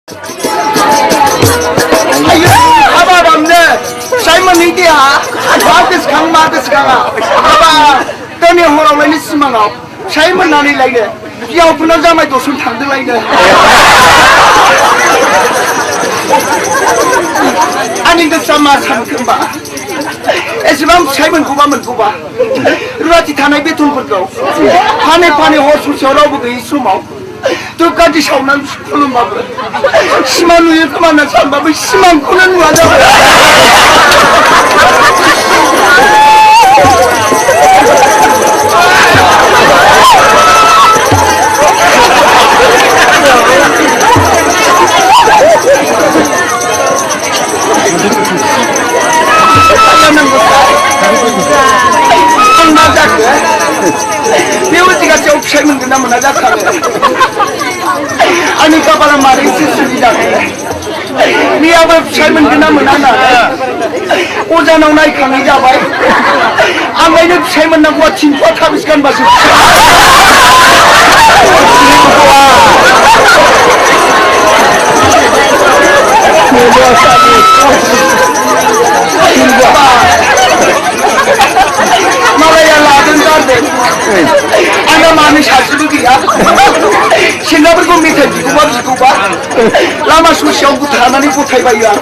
아유, 아바람네. 사이먼 이디야. 마드스 강아. 아바, 떠니 호라웨니 스마가. 사이먼 나니 라이게. 야, 분하자마이 도술 탕들 라이게. 아니 그 쌈마 삼금바. 에스밤 사이먼 구바면 구바. 루라티 타나이 베톤벌고. 파네 호수 저러보고 이 수모. 똑같이 샤오난 푸는 밥을 심한 우유 그만한 산밥을 심한 꾸는 거다. 배우지가 저 없애면 그나마 나작하네. 아니 가봐라 말이 있으시다. 니 아버 삶은 그나마 나나. 오자나오 나이 강의 잡아요. 아마이는 삶은 나고 진짜 타비스간 봐서. 말아야 라든 가든 아나 마음이 사스르기야 신나버리고 밑에 지구봐 라마 수시하고부터 하나님 못해봐야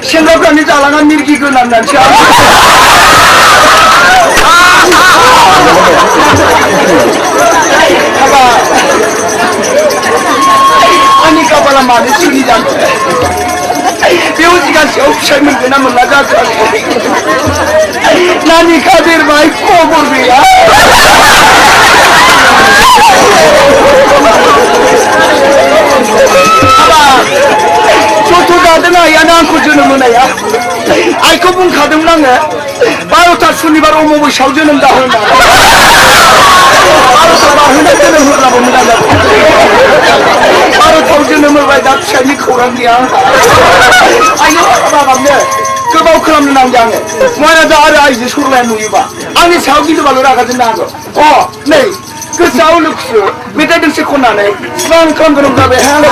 신나버리니 자랑한 밀기 그 남난치 봐봐 아니 가봐라 마음이 술이지 않고 배우지가 없으면 그나마 나가서 나니 가들 마이 꼬불이야. 아바, 저도 가든아 야나고 주는 거야. 아이 그분 가든랑에 바로 다 순이 바로 오모고 샤우주는 다 흘러. 바로 다 흘러드는 흘러봅니다. 바로 샤우주는 걸 왜 다 채니 고랑이야. 아이고 아바감네. 그거 그럼 남자네. 뭐야 저 아래 아이지 술래 누이봐. 아니 사기도 말로 나가지 나고. 네. 그 사울룩스 밑에 등시 코나네. 스방 컨그럼 가베 하나.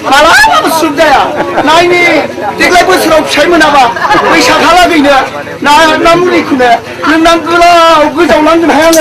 말아 술자야 나이니 대글라이 보스로 잘못나봐 왜 샤칼라기네 나 나물이 크네 난 그라 그정 난좀 해야